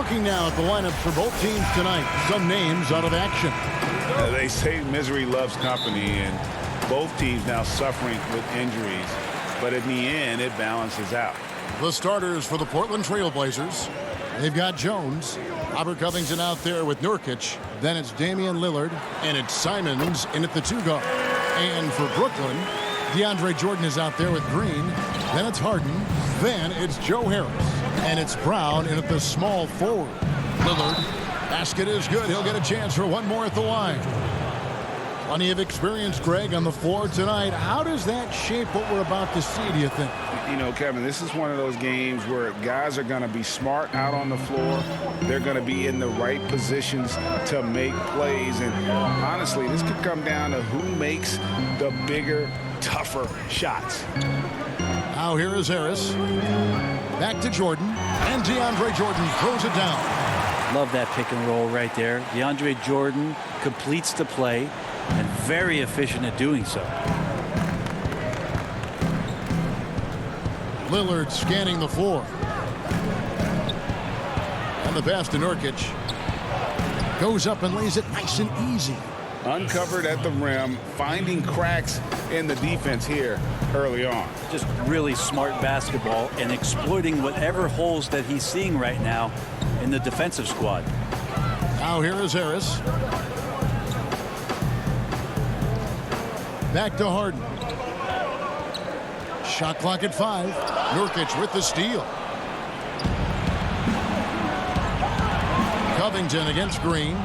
Looking now at the lineups for both teams tonight. Some names out of action. They say misery loves company, and both teams now suffering with injuries. But in the end, it balances out. The starters for the Portland Trail Blazers. They've got Jones. Robert Covington out there with Nurkic. Then it's Damian Lillard. And it's Simons in at the 2 guard. And for Brooklyn, DeAndre Jordan is out there with Green. Then it's Harden. Then it's Joe Harris. And it's Brown in at the small forward. Lillard. Basket is good. He'll get a chance for one more at the line. Plenty of experience, Greg, on the floor tonight. How does that shape what we're about to see, do you think? You know, Kevin, this is one of those games where guys are going to be smart out on the floor. They're going to be in the right positions to make plays. And honestly, this could come down to who makes the bigger, tougher shots. Now here is Harris. Back to Jordan. And DeAndre Jordan throws it down. Love that pick and roll right there. DeAndre Jordan completes the play and very efficient at doing so. Lillard scanning the floor. And the pass to Nurkic. Goes up and lays it nice and easy. Uncovered at the rim, finding cracks in the defense here early on. Just really smart basketball and exploiting whatever holes that he's seeing right now in the defensive squad. Now here is Harris. Back to Harden. Shot clock at 5. Nurkic with the steal. Covington against Green.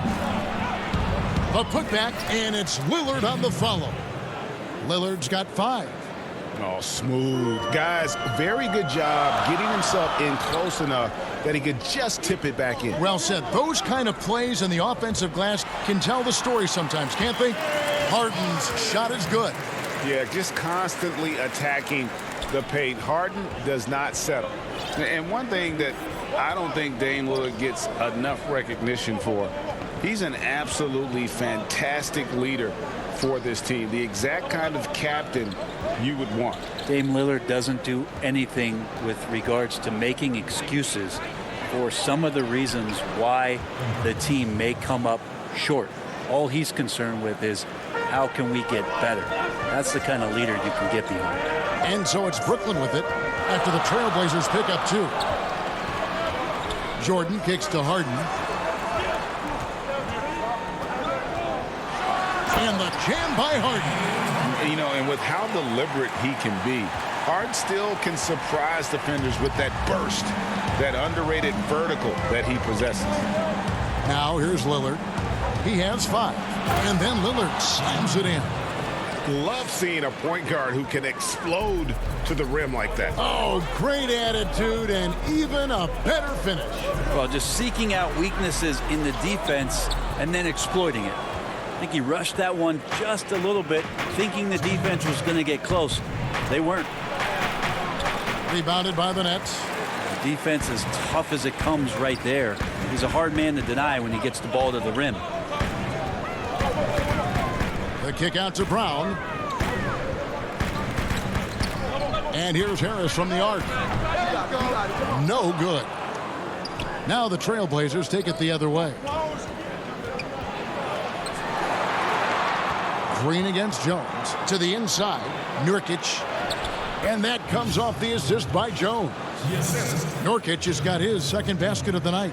The putback, and it's Lillard on the follow. Lillard's got 5. Oh, smooth. Guys, very good job getting himself in close enough that he could just tip it back in. Well said. Those kind of plays in the offensive glass can tell the story sometimes, can't they? Harden's shot is good. Yeah, just constantly attacking the paint. Harden does not settle. And one thing that I don't think Dame Lillard gets enough recognition for, he's an absolutely fantastic leader for this team. The exact kind of captain you would want. Dame Lillard doesn't do anything with regards to making excuses for some of the reasons why the team may come up short. All he's concerned with is how can we get better. That's the kind of leader you can get behind. And so it's Brooklyn with it after the Trailblazers pick up 2. Jordan kicks to Harden. And the jam by Harden. You know, and with how deliberate he can be, Harden still can surprise defenders with that burst, that underrated vertical that he possesses. Now here's Lillard. He has 5. And then Lillard slams it in. Love seeing a point guard who can explode to the rim like that. Oh, great attitude and even a better finish. Well, just seeking out weaknesses in the defense and then exploiting it. I think he rushed that one just a little bit, thinking the defense was going to get close. They weren't. Rebounded by the Nets. The defense is tough as it comes right there. He's a hard man to deny when he gets the ball to the rim. The kick out to Brown. And here's Harris from the arc. No good. Now the Trailblazers take it the other way. Green against Jones. To the inside. Nurkic. And that comes off the assist by Jones. Nurkic has got his second basket of the night.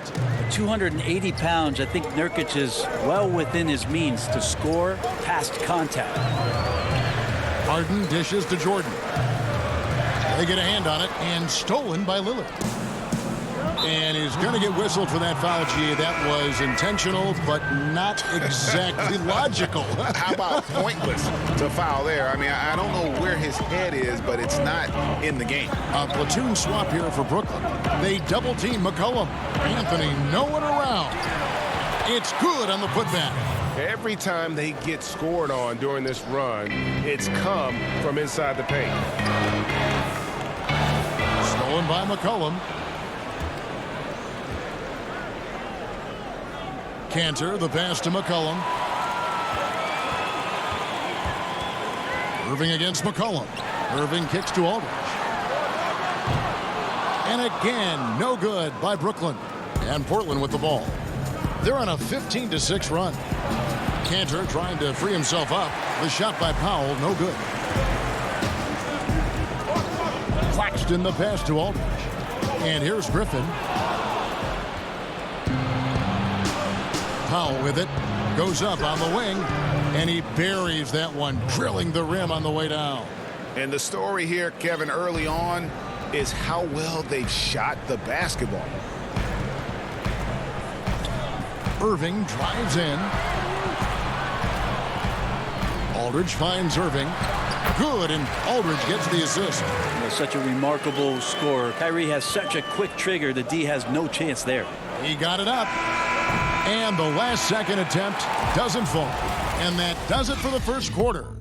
280 pounds. I think Nurkic is well within his means to score past contact. Harden dishes to Jordan. They get a hand on it and stolen by Lillard. And he's going to get whistled for that foul. Gee, that was intentional, but not exactly logical. How about pointless to foul there? I mean, I don't know where his head is, but it's not in the game. A platoon swap here for Brooklyn. They double team McCollum. Anthony, no one around. It's good on the putback. Every time they get scored on during this run, it's come from inside the paint. Stolen by McCollum. Cantor, the pass to McCollum. Irving against McCollum. Irving kicks to Aldridge. And again, no good by Brooklyn. And Portland with the ball. They're on a 15-6 run. Cantor trying to free himself up. The shot by Powell, no good. Claxton the pass to Aldridge. And here's Griffin. Powell with it. Goes up on the wing. And he buries that one, drilling the rim on the way down. And the story here, Kevin, early on is how well they've shot the basketball. Irving drives in. Aldridge finds Irving. Good, and Aldridge gets the assist. Such a remarkable scorer. Kyrie has such a quick trigger. The D has no chance there. He got it up. And the last second attempt doesn't fall. And that does it for the first quarter.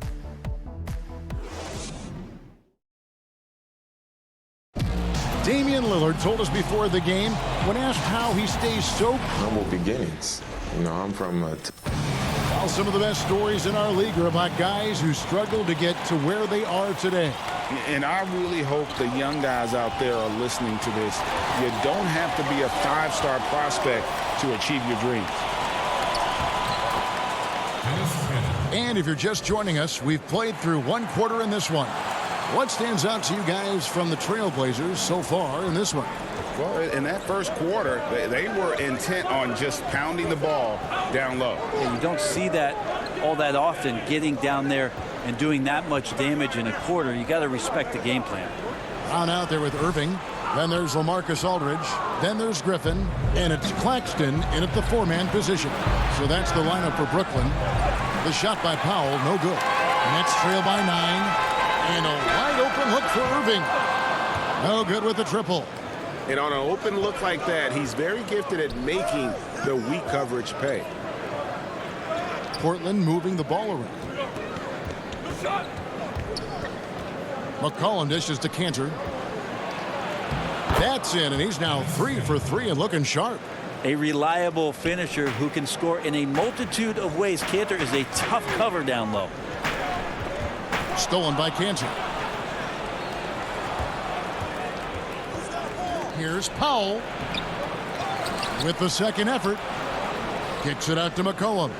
Damian Lillard told us before the game, when asked how he stays so humble beginnings. You know, I'm from Well, some of the best stories in our league are about guys who struggle to get to where they are today. And I really hope the young guys out there are listening to this. You don't have to be a five-star prospect to achieve your dreams. And if you're just joining us, we've played through one quarter in this one. What stands out to you guys from the Trailblazers so far in this one? Well, in that first quarter, they were intent on just pounding the ball down low. And you don't see that all that often, getting down there and doing that much damage in a quarter. You got to respect the game plan. On out there with Irving. Then there's LaMarcus Aldridge. Then there's Griffin. And it's Claxton in at the four-man position. So that's the lineup for Brooklyn. The shot by Powell, no good. Nets trail by 9. And a wide open look for Irving. No good with the triple. And on an open look like that, he's very gifted at making the weak coverage pay. Portland moving the ball around. McCollum dishes to Cantor. That's in, and he's now 3 for 3 and looking sharp. A reliable finisher who can score in a multitude of ways. Cantor is a tough cover down low. Stolen by Cantor. Here's Powell with the second effort. Kicks it out to McCollum.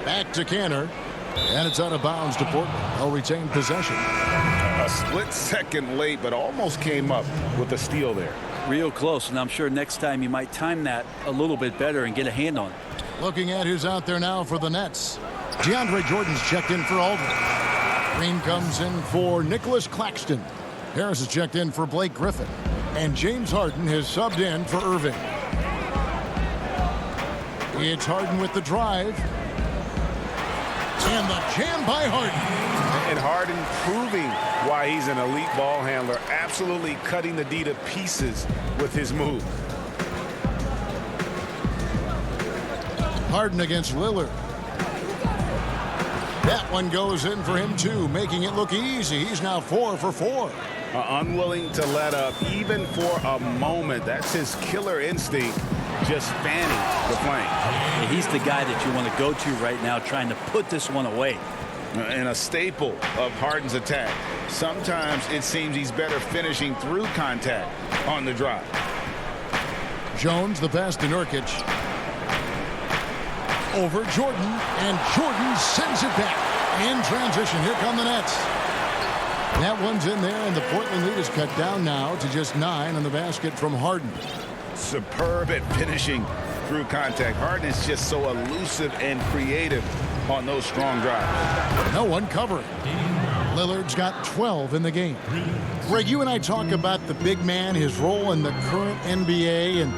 Back to Cantor. And it's out of bounds to Portland. They'll retain possession. A split second late, but almost came up with a steal there. Real close, and I'm sure next time you might time that a little bit better and get a hand on it. Looking at who's out there now for the Nets. DeAndre Jordan's checked in for Aldridge. Green comes in for Nicholas Claxton. Harris has checked in for Blake Griffin. And James Harden has subbed in for Irving. It's Harden with the drive. And the jam by Harden. And Harden proving why he's an elite ball handler. Absolutely cutting the D to pieces with his move. Harden against Lillard. That one goes in for him too, making it look easy. He's now 4 for 4. Unwilling to let up even for a moment. That's his killer instinct, just fanning the flame. Yeah, he's the guy that you want to go to right now, trying to put this one away. And a staple of Harden's attack. Sometimes it seems he's better finishing through contact on the drive. Jones, the pass to Nurkic. Over Jordan, and Jordan sends it back. In transition, here come the Nets. That one's in there, and the Portland lead is cut down now to just 9 on the basket from Harden. Superb at finishing through contact. Harden is just so elusive and creative on those strong drives. No one covering. Lillard's got 12 in the game. Greg, you and I talk about the big man, his role in the current NBA, and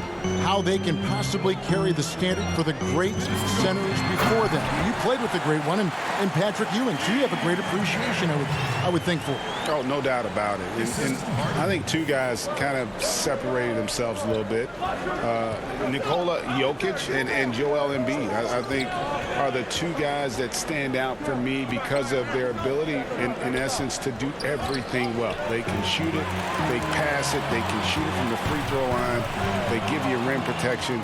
how they can possibly carry the standard for the great centers before them. You played with the great one, and Patrick Ewing, so you have a great appreciation, I would think, for. Oh, no doubt about it. And I think two guys kind of separated themselves a little bit. Nikola Jokic and Joel Embiid, I think, are the two guys that stand out for me because of their ability, in essence, to do everything well. They can shoot it, they pass it, they can shoot it from the free throw line, they give you rim protection.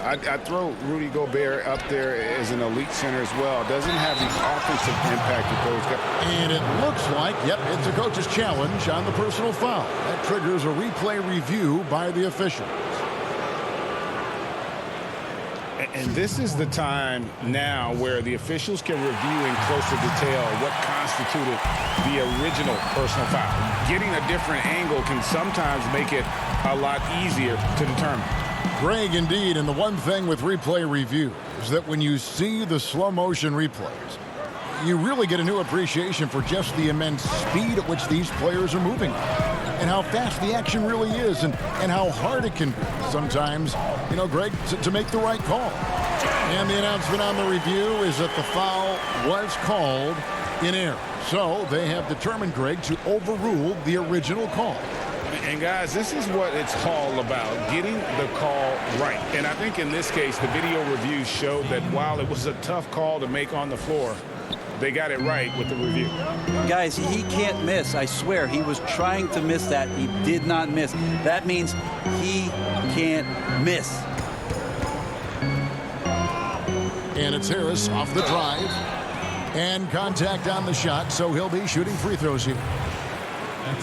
I throw Rudy Gobert up there as an elite center as well. Doesn't have the offensive impact that those guys. And it looks like, yep, it's a coach's challenge on the personal foul. That triggers a replay review by the officials. And this is the time now where the officials can review in closer detail what constituted the original personal foul. Getting a different angle can sometimes make it a lot easier to determine. Greg, indeed, and the one thing with replay review is that when you see the slow motion replays, you really get a new appreciation for just the immense speed at which these players are moving and how fast the action really is and how hard it can be sometimes, you know, Greg, to make the right call. And the announcement on the review is that the foul was called in error. So they have determined, Greg, to overrule the original call. And guys, this is what it's all about, getting the call right. And I think in this case, the video review showed that while it was a tough call to make on the floor, they got it right with the review. Guys, he can't miss. I swear, he was trying to miss that. He did not miss. That means he can't miss. And it's Harris off the drive. And contact on the shot, so he'll be shooting free throws here.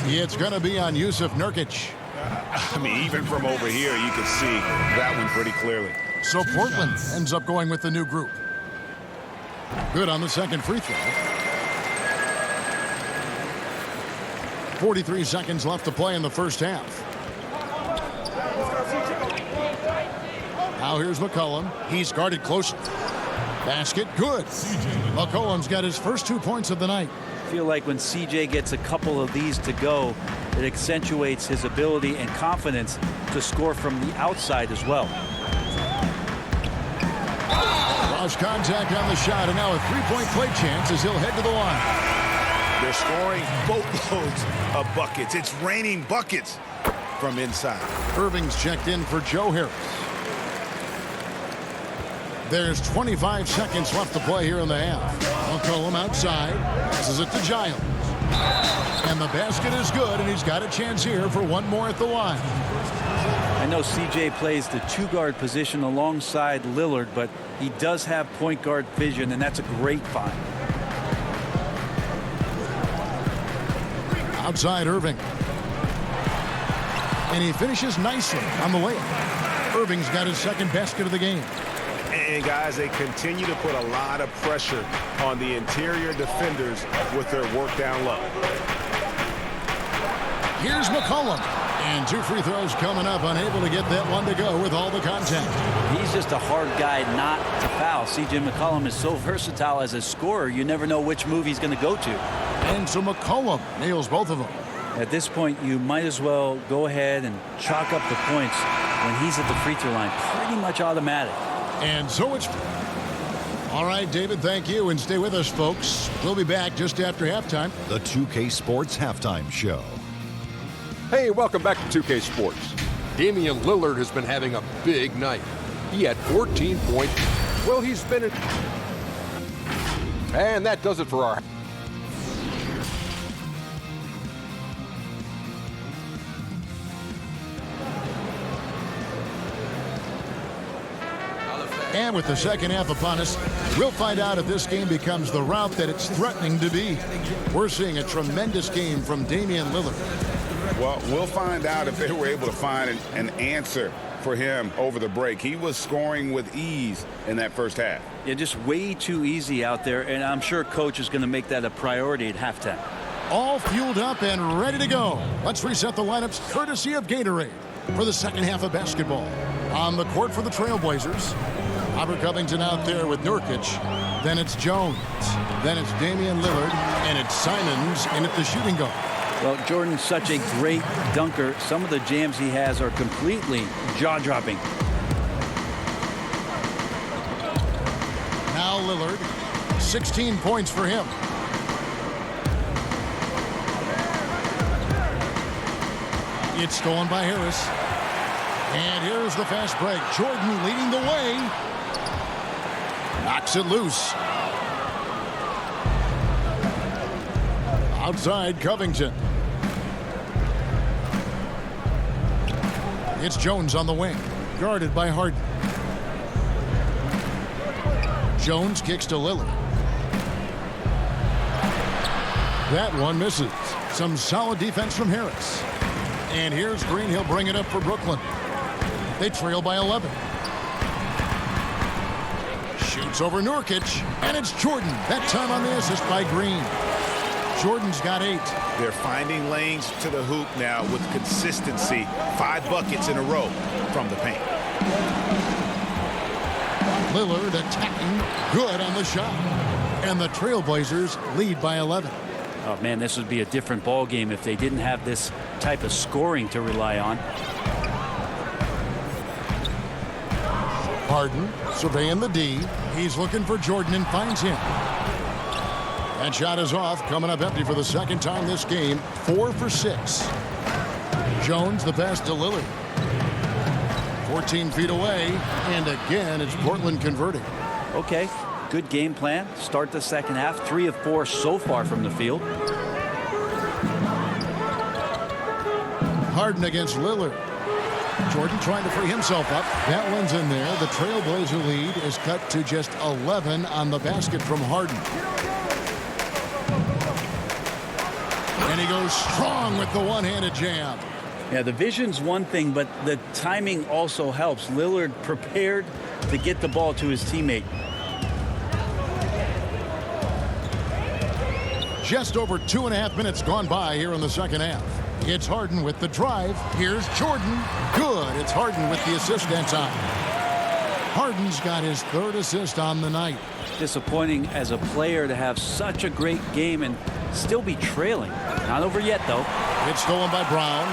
It's going to be on Yusuf Nurkic. I mean, even from over here, you can see that one pretty clearly. So Portland ends up going with the new group. Good on the second free throw. 43 seconds left to play in the first half. Now here's McCollum. He's guarded closely. Basket, good. McCollum's got his first 2 points of the night. I feel like when CJ gets a couple of these to go, it accentuates his ability and confidence to score from the outside as well. Cross contact on the shot, and now a three-point play chance as he'll head to the line. They're scoring boatloads of buckets. It's raining buckets from inside. Irving's checked in for Joe Harris. There's 25 seconds left to play here in the half. McCollum outside. Passes it to Giles. And the basket is good, and he's got a chance here for one more at the line. I know CJ plays the two-guard position alongside Lillard, but he does have point guard vision, and that's a great find. Outside Irving. And he finishes nicely on the layup. Irving's got his second basket of the game. And guys, they continue to put a lot of pressure on the interior defenders with their work down low. Here's McCollum. And two free throws coming up, unable to get that one to go with all the contact. He's just a hard guy not to foul. CJ McCollum is so versatile as a scorer, you never know which move he's going to go to. And so McCollum nails both of them. At this point, you might as well go ahead and chalk up the points when he's at the free throw line. Pretty much automatic. And so it's... All right, David, thank you. And stay with us, folks. We'll be back just after halftime. The 2K Sports Halftime Show. Hey, welcome back to 2K Sports. Damian Lillard has been having a big night. He had 14 points. Well, he's been... And that does it for our... And with the second half upon us, we'll find out if this game becomes the route that it's threatening to be. We're seeing a tremendous game from Damian Lillard. Well, we'll find out if they were able to find an answer for him over the break. He was scoring with ease in that first half. Yeah, just way too easy out there, and I'm sure coach is going to make that a priority at halftime. All fueled up and ready to go. Let's reset the lineups courtesy of Gatorade for the second half of basketball. On the court for the Trailblazers, Robert Covington out there with Nurkic. Then it's Jones. Then it's Damian Lillard. And it's Simons in at the shooting guard. Well, Jordan's such a great dunker. Some of the jams he has are completely jaw-dropping. Now Lillard. 16 points for him. It's stolen by Harris. And here's the fast break. Jordan leading the way. Knocks it loose. Outside Covington. It's Jones on the wing. Guarded by Harden. Jones kicks to Lillard. That one misses. Some solid defense from Harris. And here's Green. He'll bring it up for Brooklyn. They trail by 11. Shoots over Nurkic, and it's Jordan. That time on the assist by Green. Jordan's got 8. They're finding lanes to the hoop now with consistency. 5 buckets in a row from the paint. Lillard attacking, good on the shot. And the Trailblazers lead by 11. Oh, man, this would be a different ball game if they didn't have this type of scoring to rely on. Harden surveying the D. He's looking for Jordan and finds him. That shot is off, coming up empty for the second time this game. 4 for 6. Jones the pass to Lillard. 14 feet away, and again it's Portland converting. Okay, good game plan. Start the second half. 3 of 4 so far from the field. Harden against Lillard. Jordan trying to free himself up. That one's in there. The Trailblazer lead is cut to just 11 on the basket from Harden. And he goes strong with the one-handed jam. Yeah, the vision's one thing, but the timing also helps. Lillard prepared to get the ball to his teammate. Just over 2.5 minutes gone by here in the second half. It's Harden with the drive. Here's Jordan. Good. It's Harden with the assist that time. Harden's got his 3rd assist on the night. Disappointing as a player to have such a great game and still be trailing. Not over yet, though. It's stolen by Brown.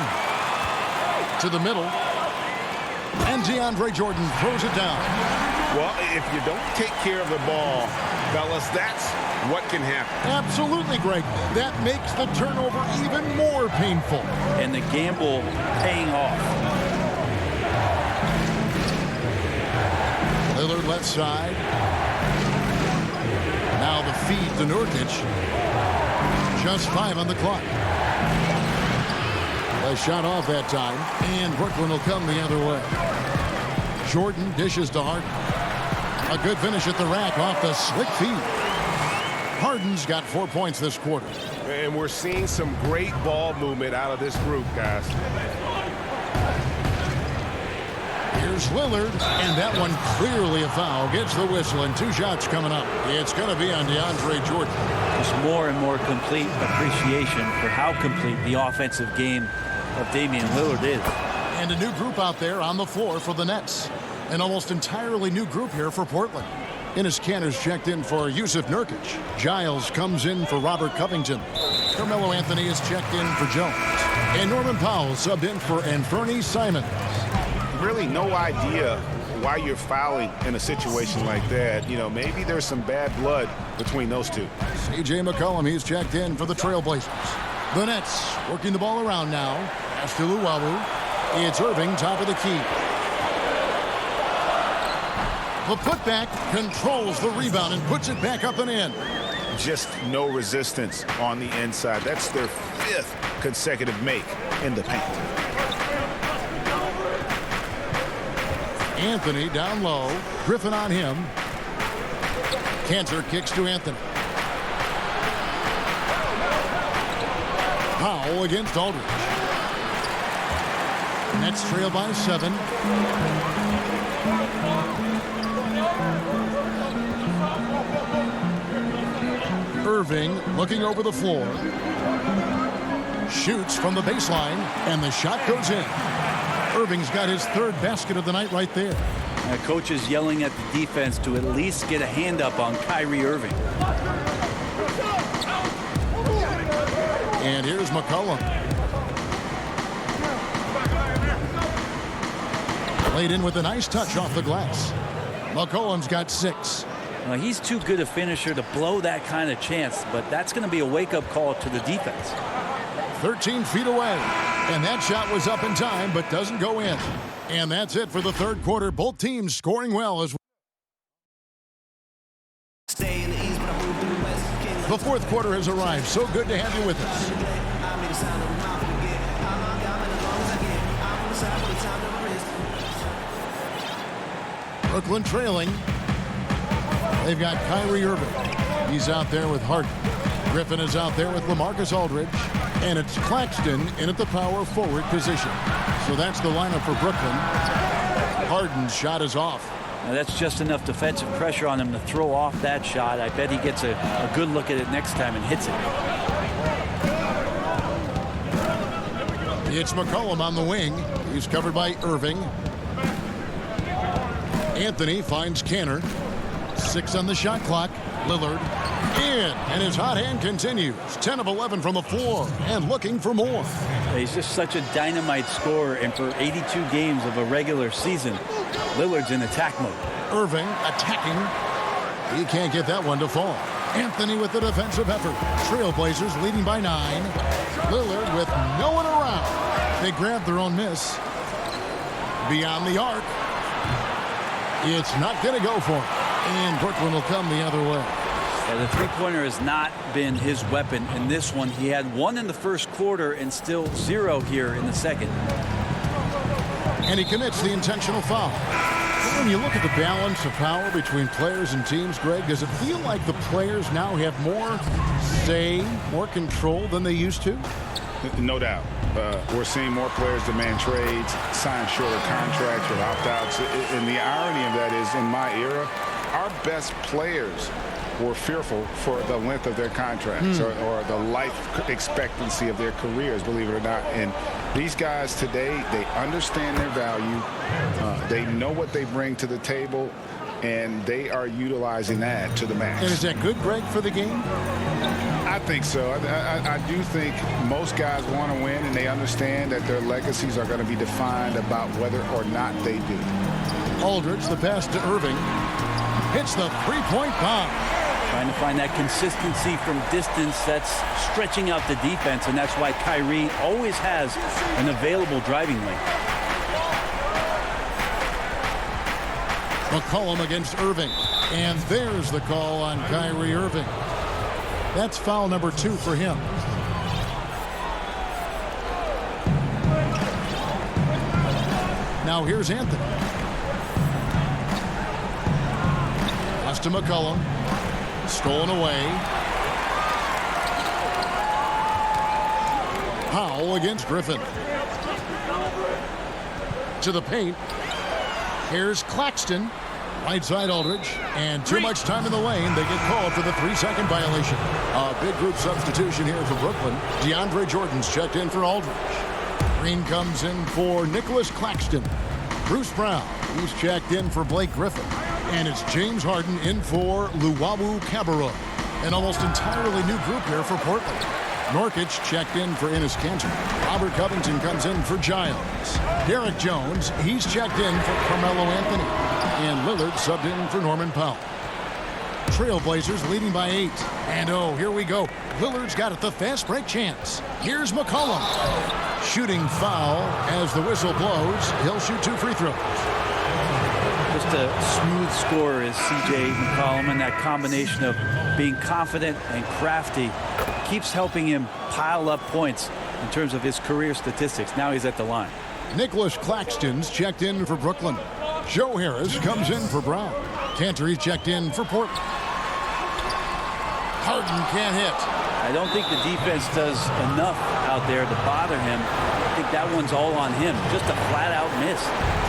To the middle. And DeAndre Jordan throws it down. Well, if you don't take care of the ball, fellas, that's what can happen. Absolutely, Greg. That makes the turnover even more painful. And the gamble paying off. Lillard left side. Now the feed to Nurkic. Just 5 on the clock. A shot off that time, and Brooklyn will come the other way. Jordan dishes to Harden. A good finish at the rack off the slick feed. Harden's got 4 points this quarter. And we're seeing some great ball movement out of this group, guys. Here's Lillard, and that one clearly a foul. Gets the whistle, and 2 shots coming up. It's going to be on DeAndre Jordan. Just more and more complete appreciation for how complete the offensive game of Damian Lillard is. And a new group out there on the floor for the Nets. An almost entirely new group here for Portland. Enes Kanter's checked in for Yusuf Nurkic. Giles comes in for Robert Covington. Carmelo Anthony is checked in for Jones. And Norman Powell subbed in for Anthony Simons. Really no idea why you're fouling in a situation like that. You know, maybe there's some bad blood between those two. C.J. McCollum, he's checked in for the Trailblazers. The Nets working the ball around now. Pass to Luwawu. It's Irving, top of the key. The putback controls the rebound and puts it back up and in. Just no resistance on the inside. That's their 5th consecutive make in the paint. Anthony down low. Griffin on him. Kanter kicks to Anthony. Powell against Aldridge. Nets trail by 7. Irving looking over the floor. Shoots from the baseline, and the shot goes in. Irving's got his 3rd basket of the night right there. Coach is yelling at the defense to at least get a hand up on Kyrie Irving. And here's McCollum. Laid in with a nice touch off the glass. McCollum's got 6. He's too good a finisher to blow that kind of chance, but that's going to be a wake-up call to the defense. 13 feet away, and that shot was up in time but doesn't go in. And that's it for the 3rd quarter. Both teams scoring well as the 4th quarter has arrived. So good to have you with us. Brooklyn trailing. They've got Kyrie Irving. He's out there with Harden. Griffin is out there with LaMarcus Aldridge. And it's Claxton in at the power forward position. So that's the lineup for Brooklyn. Harden's shot is off. Now that's just enough defensive pressure on him to throw off that shot. I bet he gets a good look at it next time and hits it. It's McCollum on the wing. He's covered by Irving. Anthony finds Canner. 6 on the shot clock. Lillard in, and his hot hand continues. 10 of 11 from the floor, and looking for more. He's just such a dynamite scorer, and for 82 games of a regular season, Lillard's in attack mode. Irving attacking. He can't get that one to fall. Anthony with the defensive effort. Trailblazers leading by 9. Lillard with no one around. They grab their own miss. Beyond the arc. It's not going to go for him. And Brooklyn will come the other way. Yeah, the three-pointer has not been his weapon in this one. He had 1 in the first quarter and still 0 here in the second. And he commits the intentional foul. When you look at the balance of power between players and teams, Greg, does it feel like the players now have more say, more control than they used to? No doubt. We're seeing more players demand trades, sign shorter contracts with opt-outs. And the irony of that is, in my era, our best players were fearful for the length of their contracts or the life expectancy of their careers, believe it or not. And these guys today, they understand their value. They know what they bring to the table, and they are utilizing that to the max. And is that good, Greg, for the game? I think so. I do think most guys want to win, and they understand that their legacies are going to be defined about whether or not they do. Aldridge, the pass to Irving. Hits the three-point bomb. Trying to find that consistency from distance that's stretching out the defense, and that's why Kyrie always has an available driving lane. McCollum against Irving. And there's the call on Kyrie Irving. That's foul number 2 for him. Now here's Anthony. Pass to McCollum. Stolen away. Powell against Griffin. To the paint. Here's Claxton. Right side Aldridge. And too much time in the lane. They get called for the 3-second violation. A big group substitution here for Brooklyn. DeAndre Jordan's checked in for Aldridge. Green comes in for Nicholas Claxton. Bruce Brown, he's checked in for Blake Griffin. And it's James Harden in for Luwawu Cabarrot. An almost entirely new group here for Portland. Nurkic checked in for Enes Kanter. Robert Covington comes in for Giles. Derek Jones, he's checked in for Carmelo Anthony. And Lillard subbed in for Norman Powell. Trailblazers leading by 8. And oh, here we go. Lillard's got it, the fast break chance. Here's McCollum. Shooting foul as the whistle blows. He'll shoot 2 free throws. Just a smooth scorer is C.J. McCollum, and that combination of being confident and crafty keeps helping him pile up points in terms of his career statistics. Now he's at the line. Nicholas Claxton's checked in for Brooklyn. Joe Harris comes in for Brown. Cantor, he's checked in for Portland. Harden can't hit. I don't think the defense does enough out there to bother him. I think that one's all on him. Just a flat-out miss.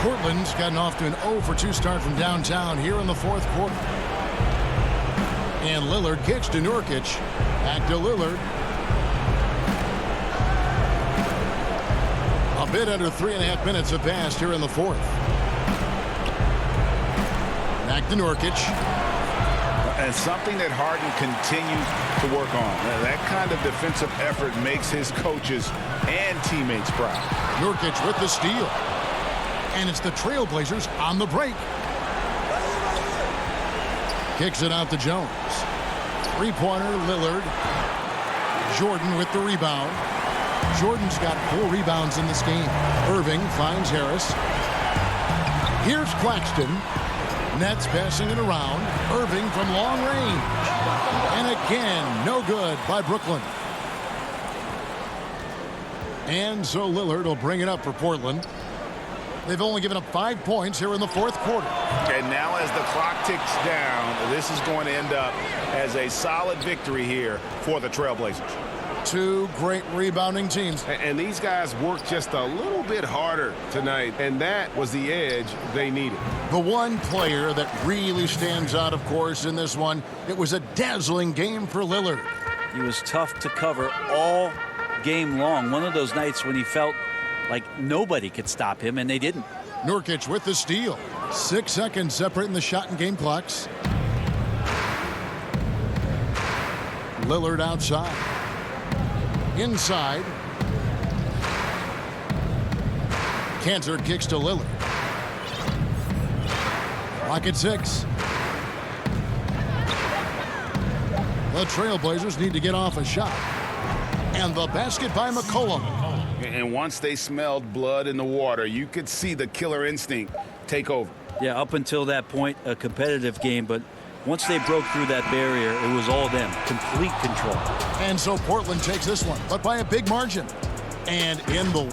Portland's gotten off to an 0-for-2 start from downtown here in the 4th quarter. And Lillard kicks to Nurkic. Back to Lillard. A bit under 3.5 minutes have passed here in the 4th. Back to Nurkic. And something that Harden continues to work on. That kind of defensive effort makes his coaches and teammates proud. Nurkic with the steal. And it's the Trailblazers on the break. Kicks it out to Jones. Three-pointer, Lillard. Jordan with the rebound. Jordan's got 4 rebounds in this game. Irving finds Harris. Here's Claxton. Nets passing it around. Irving from long range. And again, no good by Brooklyn. And so Lillard will bring it up for Portland. They've only given up 5 points here in the fourth quarter. And now as the clock ticks down, this is going to end up as a solid victory here for the Trailblazers. Two great rebounding teams. And these guys worked just a little bit harder tonight, and that was the edge they needed. The one player that really stands out, of course, in this one, it was a dazzling game for Lillard. He was tough to cover all game long. One of those nights when he felt like nobody could stop him, and they didn't. Nurkic with the steal. 6 seconds separating the shot and game clocks. Lillard outside. Inside. Cantor kicks to Lillard. Clock at 6. The Trailblazers need to get off a shot. And the basket by McCollum. And once they smelled blood in the water, you could see the killer instinct take over. Yeah, up until that point, a competitive game, but once they broke through that barrier, it was all them. Complete control. And so Portland takes this one, but by a big margin. And in the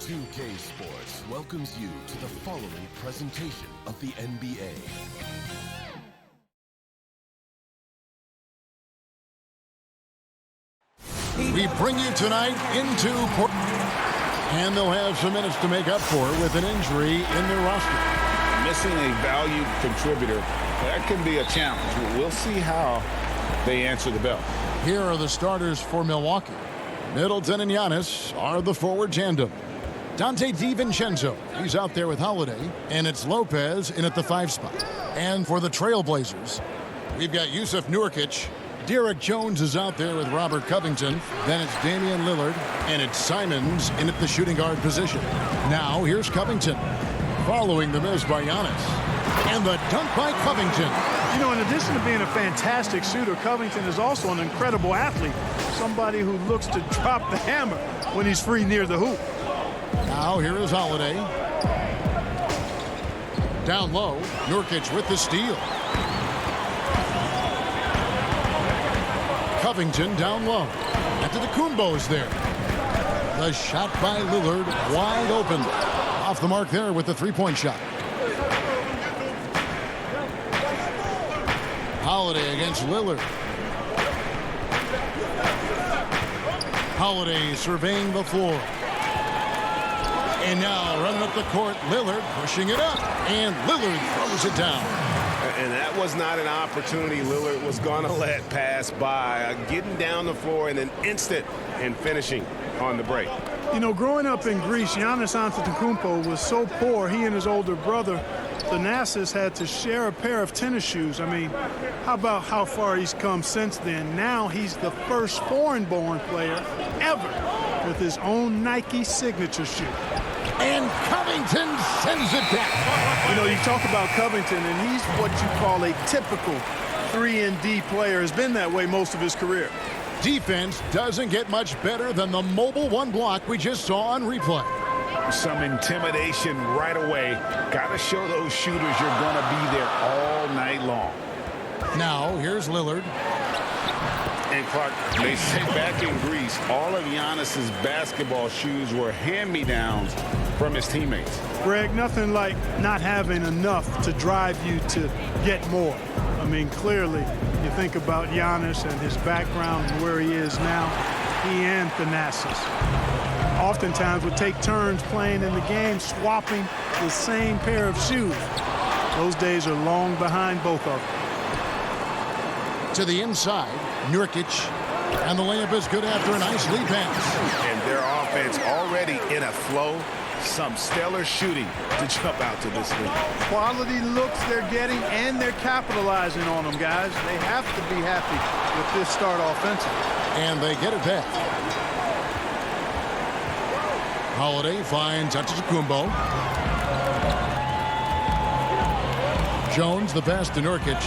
2K Sports welcomes you to the following presentation of the NBA. We bring you tonight into Portland, and they'll have some minutes to make up for with an injury in their roster. Missing a valued contributor, that can be a challenge. We'll see how they answer the bell. Here are the starters for Milwaukee. Middleton and Giannis are the forward tandem. Dante DiVincenzo, he's out there with Holiday, and it's Lopez in at the 5 spot. And for the Trailblazers, we've got Yusuf Nurkic. Derek Jones is out there with Robert Covington. Then it's Damian Lillard, and it's Simons in at the shooting guard position. Now here's Covington, following the miss by Giannis, and the dunk by Covington. You know, in addition to being a fantastic shooter, Covington is also an incredible athlete. Somebody who looks to drop the hammer when he's free near the hoop. Now here is Holiday. Down low, Nurkic with the steal. Covington down low. Antetokounmpo's there. The shot by Lillard, wide open. Off the mark there with the three-point shot. Holiday against Lillard. Holiday surveying the floor. And now running up the court, Lillard pushing it up. And Lillard throws it down. And that was not an opportunity Lillard was going to let pass by. Getting down the floor in an instant and finishing on the break. You know, growing up in Greece, Giannis Antetokounmpo was so poor, he and his older brother, Thanasis, had to share a pair of tennis shoes. I mean, how about how far he's come since then? Now he's the first foreign-born player ever with his own Nike signature shoe. And Covington sends it down. You know, you talk about Covington, and he's what you call a typical 3-and-D player. Has been that way most of his career. Defense doesn't get much better than the mobile one block we just saw on replay. Some intimidation right away. Got to show those shooters you're going to be there all night long. Now, here's Lillard. And Clark, they say back in Greece, all of Giannis's basketball shoes were hand-me-downs from his teammates. Greg, nothing like not having enough to drive you to get more. I mean, clearly, you think about Giannis and his background and where he is now, he and Thanasis oftentimes would take turns playing in the game, swapping the same pair of shoes. Those days are long behind both of them. To the inside, Nurkic, and the layup is good after a nice lead pass. And their offense already in a flow. Some stellar shooting to jump out to this lead. Quality looks they're getting, and they're capitalizing on them, guys. They have to be happy with this start offensively. And they get it back. Holiday finds Antetokounmpo. Jones the pass to Nurkic.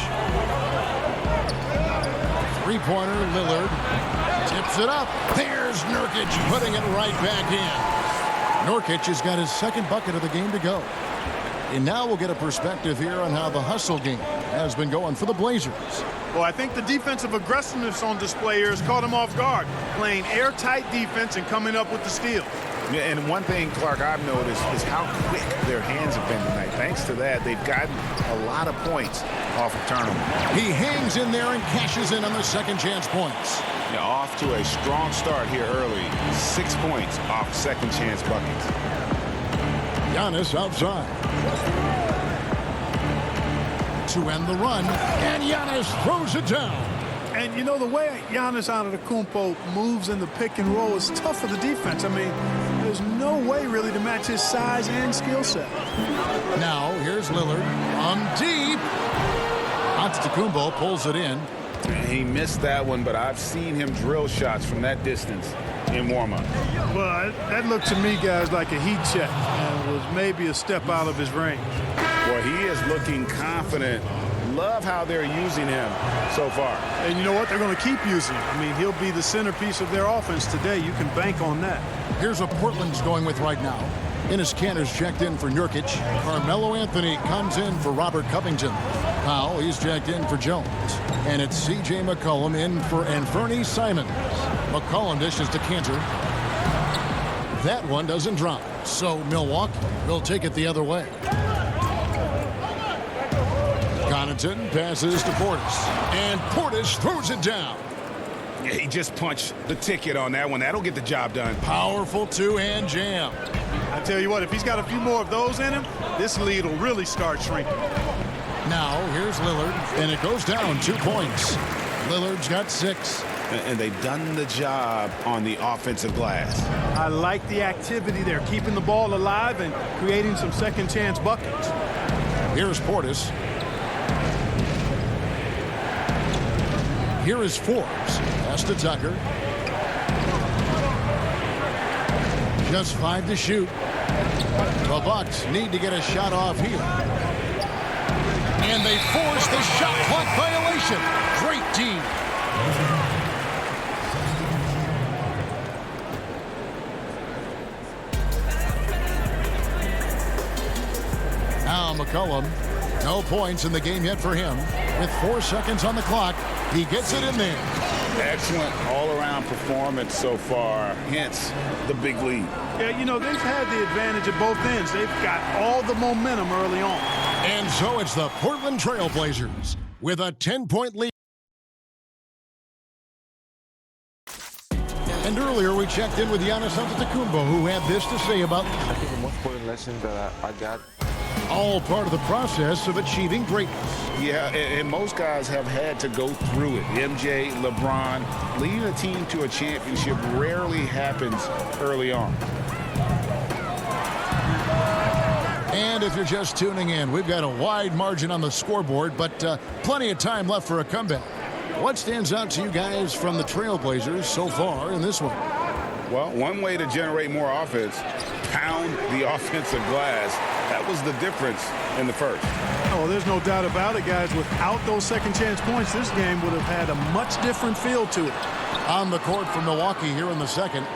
Three-pointer, Lillard tips it up. There's Nurkic putting it right back in. Nurkic has got his second bucket of the game to go. And now we'll get a perspective here on how the hustle game has been going for the Blazers. Well, I think the defensive aggressiveness on display here has caught them off guard, playing airtight defense and coming up with the steal. Yeah, and one thing, Clark, I've noticed is how quick their hands have been tonight. Thanks to that, they've gotten a lot of points off of turnover. He hangs in there and cashes in on the second chance points. Yeah, off to a strong start here early. 6 points off second chance buckets. Giannis outside. To end the run, and Giannis throws it down. And, you know, the way Giannis Antetokounmpo moves in the pick and roll is tough for the defense. I mean, there's no way really to match his size and skill set. Now, here's Lillard. Deep. Antetokounmpo pulls it in. He missed that one, but I've seen him drill shots from that distance in warm-up. Well, that looked to me, guys, like a heat check and was maybe a step out of his range. Well, he is looking confident. Love how they're using him so far. And you know what? They're going to keep using him. I mean, he'll be the centerpiece of their offense today. You can bank on that. Here's what Portland's going with right now. Enes Kanter's checked in for Nurkic. Carmelo Anthony comes in for Robert Covington. Powell, he's checked in for Jones. And it's C.J. McCollum in for Anthony Simons. McCollum dishes to Kanter. That one doesn't drop. So Milwaukee will take it the other way. Connaughton passes to Portis. And Portis throws it down. Yeah, he just punched the ticket on that one. That'll get the job done. Powerful two-hand jam. I tell you what, if he's got a few more of those in him, this lead will really start shrinking. Now, here's Lillard, and it goes down 2 points. Lillard's got 6. And they've done the job on the offensive glass. I like the activity there, keeping the ball alive and creating some second-chance buckets. Here's Portis. Here is Forbes. Pass to Tucker. Just 5 to shoot. The Bucks need to get a shot off here. And they force the shot clock violation. Great team. Now McCollum. No points in the game yet for him. With 4 seconds on the clock, he gets it in there. Excellent all-around performance so far, hence the big lead. Yeah, you know, they've had the advantage at both ends. They've got all the momentum early on. And so it's the Portland Trail Blazers with a 10-point lead. And earlier we checked in with Giannis Antetokounmpo, who had this to say about I think the most important lesson that I got. All part of the process of achieving greatness. Yeah, and most guys have had to go through it. MJ, LeBron, leading a team to a championship rarely happens early on. And if you're just tuning in, we've got a wide margin on the scoreboard, but plenty of time left for a comeback. What stands out to you guys from the Trailblazers so far in this one? Well, one way to generate more offense, pound the offensive glass. That was the difference in the first. Oh, there's no doubt about it, guys. Without those second chance points, this game would have had a much different feel to it. On the court for Milwaukee here in the second,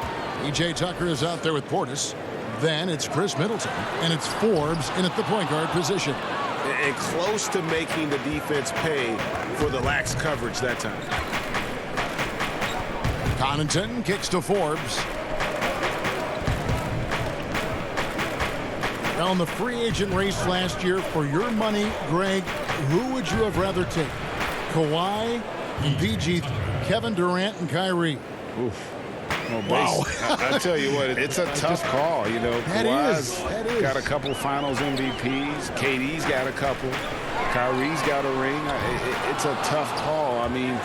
E.J. Tucker is out there with Portis. Then it's Chris Middleton, and it's Forbes in at the point guard position. And close to making the defense pay for the lax coverage that time. Connaughton kicks to Forbes. Now, in the free agent race last year, for your money, Greg, who would you have rather take? Kawhi and PG, Kevin Durant and Kyrie. Oof. Well, Wow. I tell you what, it's a tough call. You know, Kawhi's got a couple finals MVPs. KD's got a couple. Kyrie's got a ring. It's a tough call. I mean,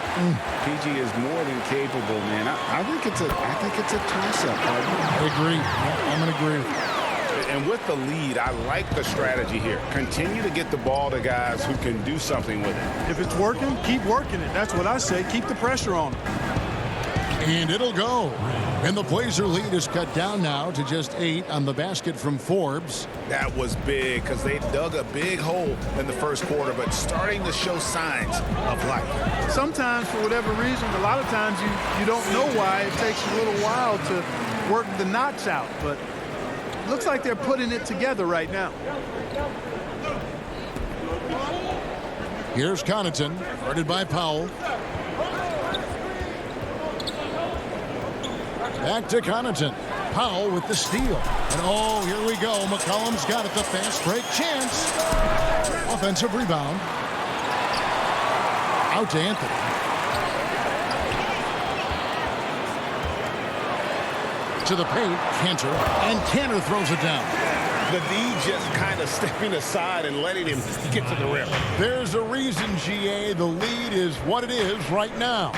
PG is more than capable, man. I think it's a toss-up. I agree. I'm going to agree. And with the lead, I like the strategy here. Continue to get the ball to guys who can do something with it. If it's working, keep working it. That's what I say. Keep the pressure on them. And it'll go. And the Blazer lead is cut down now to just 8 on the basket from Forbes. That was big because they dug a big hole in the first quarter, but starting to show signs of life. Sometimes, for whatever reason, a lot of times you don't know why. It takes a little while to work the knots out. But it looks like they're putting it together right now. Here's Connaughton, guarded by Powell. Back to Connaughton. Powell with the steal. And oh, here we go. McCollum's got it. The fast break chance. Offensive rebound. Out to Anthony. To the paint, Cantor. And Cantor throws it down. The D just kind of stepping aside and letting him get to the rim. There's a reason, GA. The lead is what it is right now.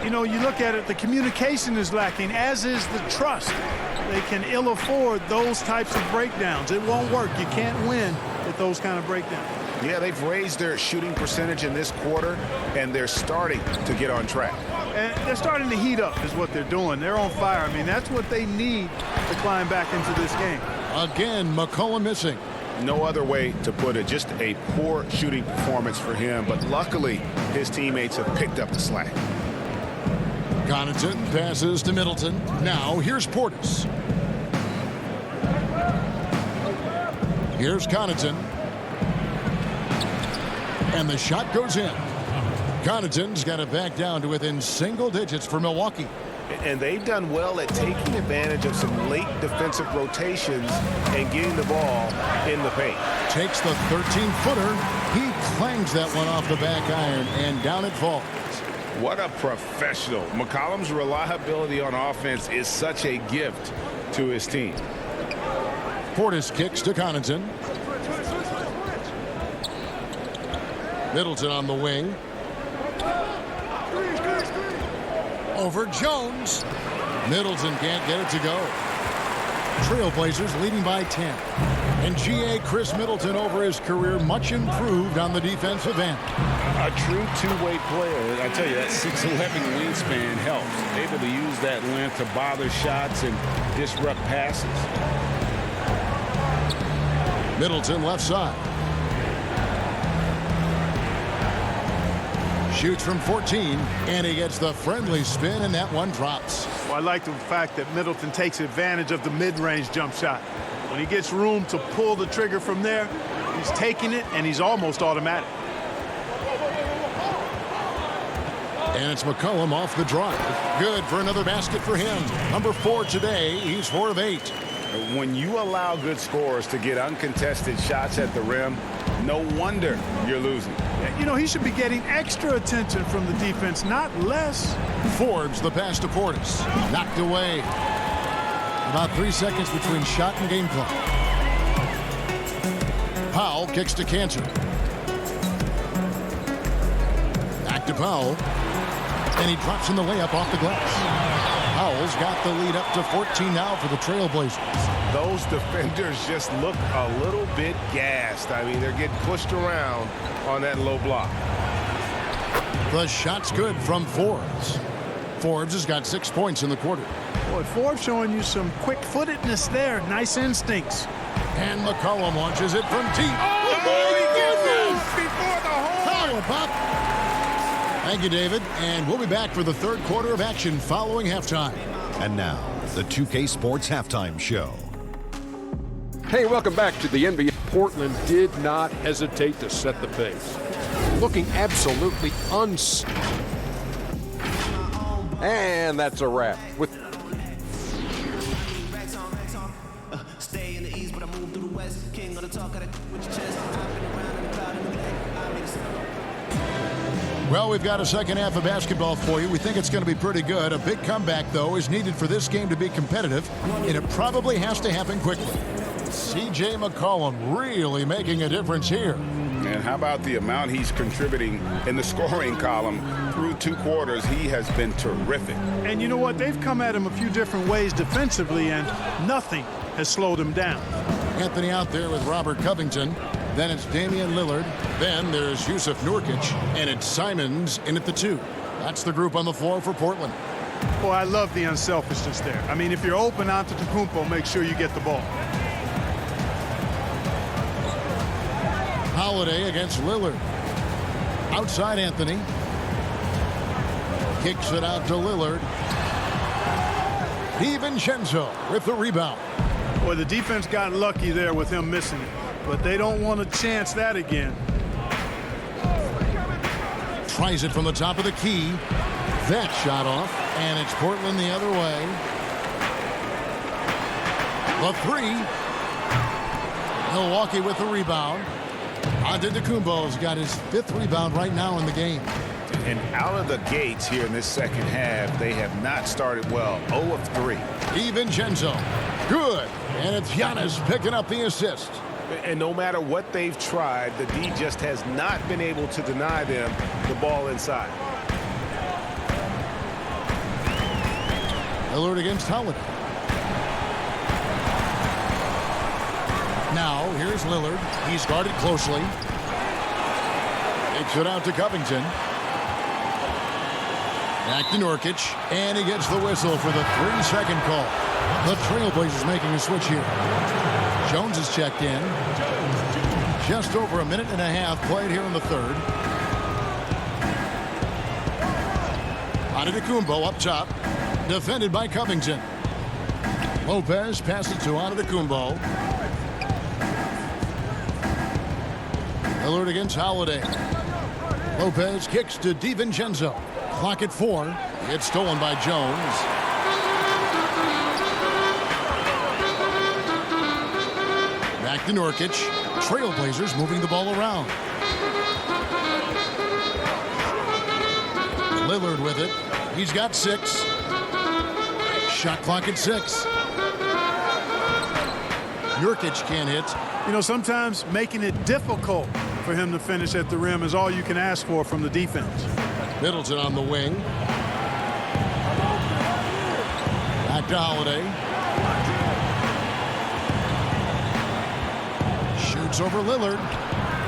You know, you look at it, the communication is lacking, as is the trust. They can ill afford those types of breakdowns. It won't work. You can't win with those kind of breakdowns. Yeah, they've raised their shooting percentage in this quarter, and they're starting to get on track. And they're starting to heat up is what they're doing. They're on fire. I mean, that's what they need to climb back into this game. Again, McCollum missing. No other way to put it. Just a poor shooting performance for him, but luckily his teammates have picked up the slack. Connaughton passes to Middleton. Now here's Portis. Here's Connaughton. And the shot goes in. Connaughton's got it back down to within single digits for Milwaukee. And they've done well at taking advantage of some late defensive rotations and getting the ball in the paint. Takes the 13-footer. He clangs that one off the back iron, and down it falls. What a professional. McCollum's reliability on offense is such a gift to his team. Portis kicks to Connaughton. Middleton on the wing. Over Jones. Middleton can't get it to go. Trailblazers leading by 10. And GA Chris Middleton over his career much improved on the defensive end. A true two-way player. I tell you, that 6'11" wingspan helps. Able to use that length to bother shots and disrupt passes. Middleton left side. Shoots from 14, and he gets the friendly spin, and that one drops. Well, I like the fact that Middleton takes advantage of the mid-range jump shot. When he gets room to pull the trigger from there, he's taking it, and he's almost automatic. And it's McCollum off the drive. Good for another basket for him. Number 4 today. He's 4 of 8. When you allow good scorers to get uncontested shots at the rim, no wonder you're losing. You know, he should be getting extra attention from the defense, not less. Forbes the pass to Portis. Knocked away. About 3 seconds between shot and game clock. Powell kicks to Cantor. Back to Powell. And he drops in the layup off the glass. Powell's got the lead up to 14 now for the Trailblazers. Those defenders just look a little bit gassed. I mean, they're getting pushed around on that low block. The shot's good from Forbes. Forbes has got 6 points in the quarter. Boy, Forbes showing you some quick-footedness there. Nice instincts. And McCollum launches it from deep. Oh, my goodness! Before the horn! Power pop. Thank you, David. And we'll be back for the third quarter of action following halftime. And now, the 2K Sports Halftime Show. Hey, welcome back to the NBA. Portland did not hesitate to set the pace. Looking absolutely And that's a wrap. With Well, we've got a second half of basketball for you. We think it's going to be pretty good. A big comeback, though, is needed for this game to be competitive, and it probably has to happen quickly. C.J. McCollum really making a difference here. And how about the amount he's contributing in the scoring column through 2 quarters? He has been terrific. And you know what? They've come at him a few different ways defensively, and nothing has slowed him down. Anthony out there with Robert Covington. Then it's Damian Lillard. Then there's Yusuf Nurkic. And it's Simons in at the 2. That's the group on the floor for Portland. Boy, I love the unselfishness there. I mean, if you're open out to Antetokounmpo, make sure you get the ball. Holiday against Lillard. Outside Anthony. Kicks it out to Lillard. DiVincenzo with the rebound. Boy, the defense got lucky there with him missing it. But they don't want to chance that again. Tries it from the top of the key. That shot off. And it's Portland the other way. The 3. Milwaukee with the rebound. Antetokounmpo's got his 5th rebound right now in the game. And out of the gates here in this second half, they have not started well. 0 of 3. DiVincenzo. Good. And it's Giannis picking up the assist. And no matter what they've tried, the D just has not been able to deny them the ball inside. Lillard against Holiday. Now, here's Lillard. He's guarded closely. Takes it out to Covington. Back to Nurkic. And he gets the whistle for the 3-second call. The Trailblazers making a switch here. Jones is checked in. Just over a minute and a half played here in the third. Antetokounmpo up top. Defended by Covington. Lopez passes to Antetokounmpo. Lillard against Holiday. Lopez kicks to DiVincenzo. Clock at 4. It's stolen by Jones. Back to Nurkic. Trailblazers moving the ball around. Lillard with it. He's got 6. Shot clock at 6. Nurkic can't hit. You know, sometimes making it difficult for him to finish at the rim is all you can ask for from the defense. Middleton on the wing. Back to Holiday. Shoots over Lillard.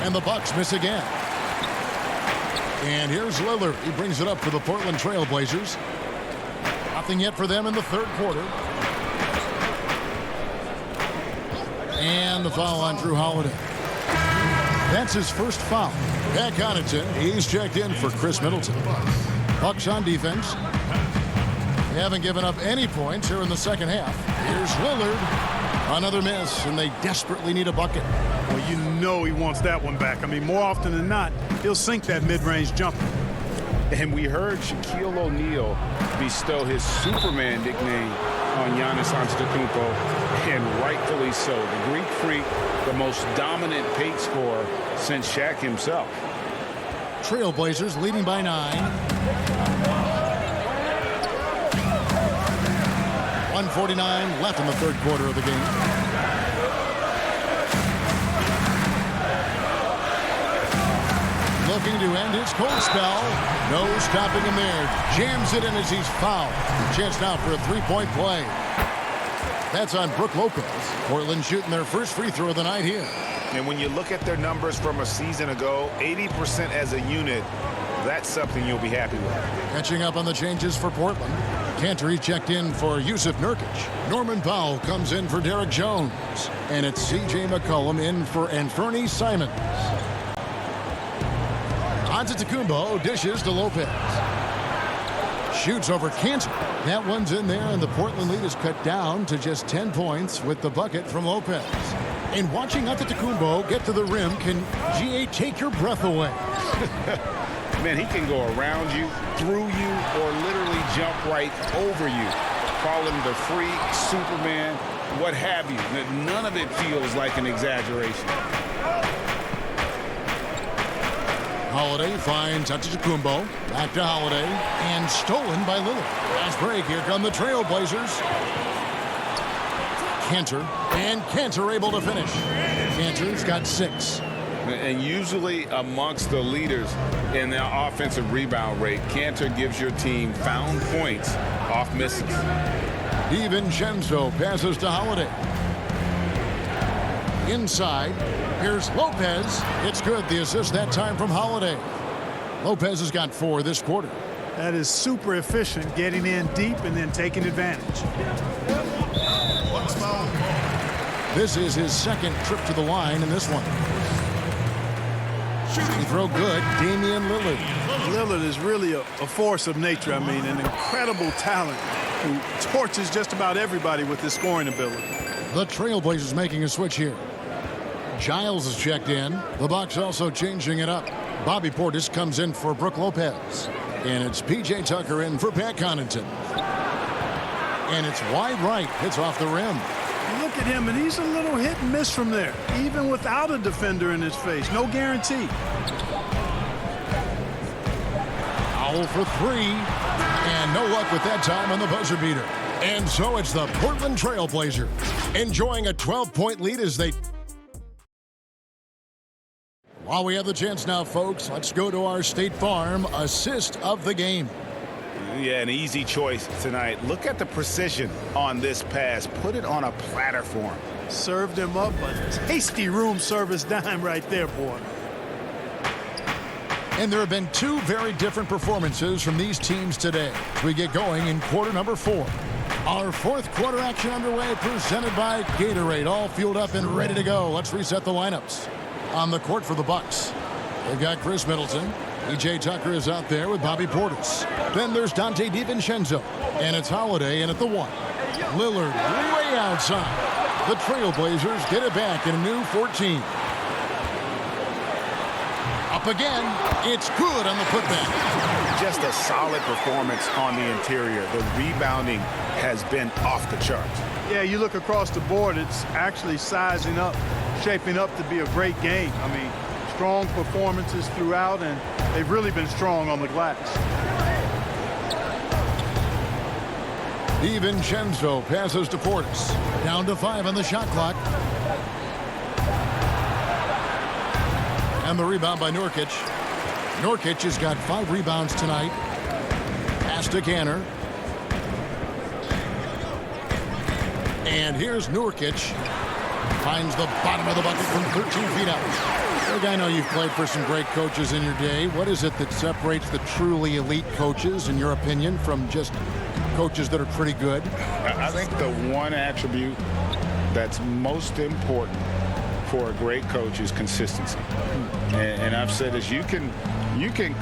And the Bucks miss again. And here's Lillard. He brings it up for the Portland Trailblazers. Nothing yet for them in the third quarter. And the foul on Drew Holiday. That's his first foul. Pat Connaughton, he's checked in for Chris Middleton. Bucks on defense. They haven't given up any points here in the second half. Here's Lillard. Another miss, and they desperately need a bucket. Well, you know he wants that one back. I mean, more often than not, he'll sink that mid-range jumper. And we heard Shaquille O'Neal bestow his Superman nickname on Giannis Antetokounmpo, and rightfully so. The Greek Freak, the most dominant paint scorer since Shaq himself. Trailblazers leading by 9. 1:49 left in the third quarter of the game. Looking to end his cold spell. No stopping him there. Jams it in as he's fouled. Chance now for a three-point play. That's on Brook Lopez. Portland shooting their first free throw of the night here. And when you look at their numbers from a season ago, 80% as a unit, that's something you'll be happy with. Catching up on the changes for Portland. Cantor checked in for Yusuf Nurkic. Norman Powell comes in for Derek Jones. And it's C.J. McCollum in for Anthony Simons. Antetokounmpo dishes to Lopez. Shoots over Cantor. That one's in there, and the Portland lead is cut down to just 10 points with the bucket from Lopez. And watching Antetokounmpo get to the rim can, GA, take your breath away. Man, he can go around you, through you, or literally jump right over you. Call him the freak, Superman, what have you. None of it feels like an exaggeration. Holiday finds Antetokounmpo. Back to Holiday. And stolen by Lillard. Last break. Here come the Trailblazers. Cantor. And Cantor able to finish. Cantor's got 6. And usually amongst the leaders in their offensive rebound rate, Cantor gives your team found points off misses. DiVincenzo passes to Holiday. Inside, here's Lopez. It's good. The assist that time from Holiday. Lopez has got 4 this quarter. That is super efficient, getting in deep and then taking advantage. This is his second trip to the line in this one. He throw good. Damian Lillard. Lillard is really a force of nature. I mean, an incredible talent who torches just about everybody with his scoring ability. The Trailblazers making a switch here. Giles is checked in. The Bucks also changing it up. Bobby Portis comes in for Brook Lopez. And it's P.J. Tucker in for Pat Connaughton. And it's wide right. Hits off the rim. Look at him, and he's a little hit and miss from there, even without a defender in his face. No guarantee. Foul for 3. And no luck with that time on the buzzer beater. And so it's the Portland Trailblazers enjoying a 12-point lead as they... While we have the chance now, folks, let's go to our State Farm assist of the game. Yeah, an easy choice tonight. Look at the precision on this pass. Put it on a platter for him. Served him up a tasty room service dime right there, boy. And there have been 2 very different performances from these teams today as we get going in quarter number 4. Our fourth quarter action underway, presented by Gatorade, all fueled up and ready to go. Let's reset the lineups. On the court for the Bucks, they've got Chris Middleton. P.J. Tucker is out there with Bobby Portis. Then there's Dante DiVincenzo. And it's Holiday in at the 1. Lillard way outside. The Trailblazers get it back in a new 14. Up again. It's good on the putback. Just a solid performance on the interior. The rebounding has been off the charts. Yeah, you look across the board, it's actually sizing up shaping up to be a great game. I mean, strong performances throughout, and they've really been strong on the glass. DiVincenzo passes to Portis. Down to 5 on the shot clock. And the rebound by Nurkic. Nurkic has got 5 rebounds tonight. Pass to Kanter. And here's Nurkic. Finds the bottom of the bucket from 13 feet out. Greg, I know you've played for some great coaches in your day. What is it that separates the truly elite coaches, in your opinion, from just coaches that are pretty good? I think the one attribute that's most important for a great coach is consistency. And I've said this, you can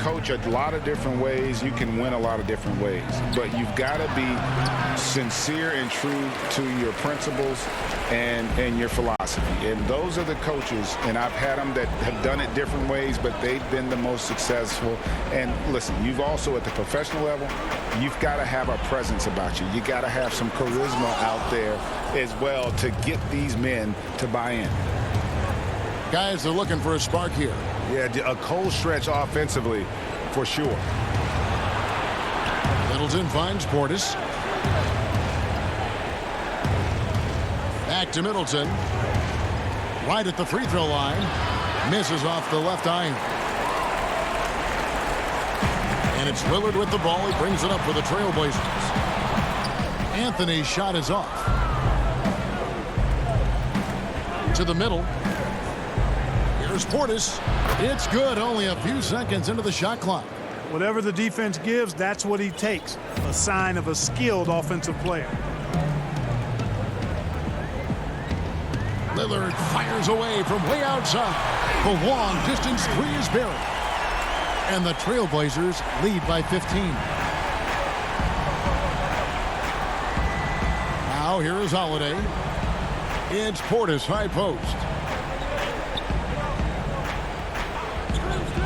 coach a lot of different ways, you can win a lot of different ways, but you've got to be sincere and true to your principles and your philosophy. And those are the coaches, and I've had them that have done it different ways, but they've been the most successful. And listen, you've also at the professional level, you've got to have a presence about you. You got to have some charisma out there as well to get these men to buy in. Guys are looking for a spark here. Yeah, a cold stretch offensively for sure. Middleton finds Portis. Back to Middleton. Right at the free throw line. Misses off the left iron. And it's Lillard with the ball. He brings it up for the Trailblazers. Anthony's shot is off. To the middle. Here's Portis. It's good. Only a few seconds into the shot clock. Whatever the defense gives, that's what he takes. A sign of a skilled offensive player. Lillard fires away from way outside. The long distance three is buried. And the Trailblazers lead by 15. Now here is Holiday. It's Portis high post.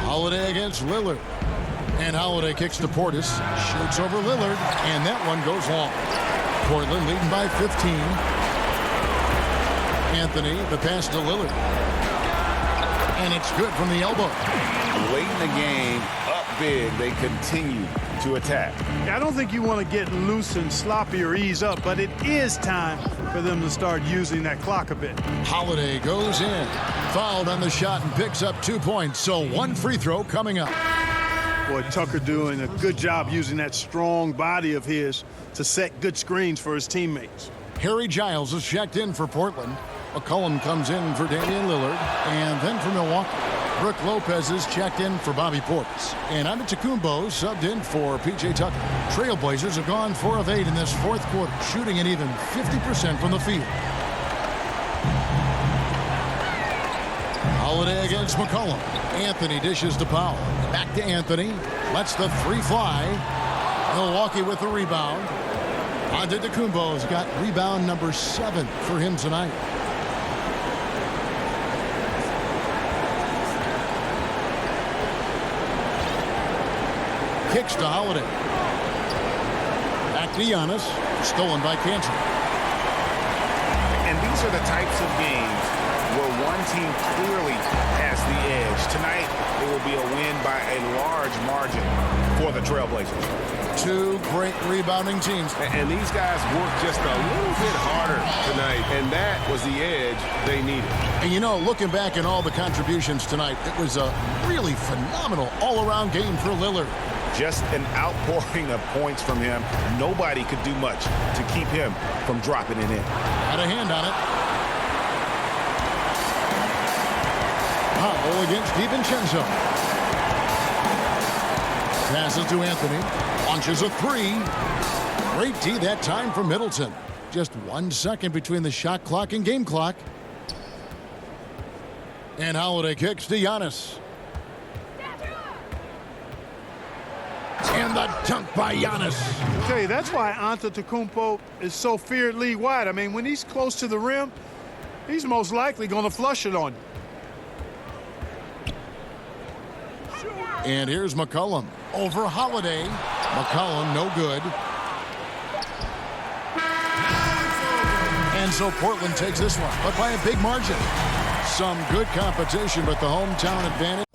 Holiday against Lillard. And Holiday kicks to Portis. Shoots over Lillard. And that one goes long. Portland leading by 15. Anthony, the pass to Lillard. And it's good from the elbow. Late in the game, up big, they continue to attack. I don't think you want to get loose and sloppy or ease up, but it is time for them to start using that clock a bit. Holiday goes in. Fouled on the shot and picks up 2 points. So one free throw coming up. Boy, Tucker doing a good job using that strong body of his to set good screens for his teammates. Harry Giles is checked in for Portland. McCollum comes in for Damian Lillard. And then for Milwaukee, Brook Lopez is checked in for Bobby Portis. And Antetokounmpo subbed in for P.J. Tucker. Trailblazers have gone 4 of 8 in this fourth quarter, shooting at even 50% from the field. Holiday against McCollum. Anthony dishes to Powell. Back to Anthony. Lets the three fly. Milwaukee with the rebound. Antetokounmpo's got rebound number 7 for him tonight. Kicks to Holiday. Back to Giannis. Stolen by Kanter. And these are the types of games where one team clearly has the edge. Tonight, it will be a win by a large margin for the Trailblazers. 2 great rebounding teams. And these guys worked just a little bit harder tonight, and that was the edge they needed. And you know, looking back at all the contributions tonight, it was a really phenomenal all-around game for Lillard. Just an outpouring of points from him. Nobody could do much to keep him from dropping it in. Had a hand on it. Powell against DiVincenzo. Passes to Anthony. Launches a 3. Great D that time from Middleton. Just 1 second between the shot clock and game clock. And Holiday kicks to Giannis. And the dunk by Giannis. I tell you, that's why Antetokounmpo is so feared league wide. I mean, when he's close to the rim, he's most likely going to flush it on you. And here's McCollum over Holiday. McCollum no good. And so Portland takes this one, but by a big margin. Some good competition, but the hometown advantage.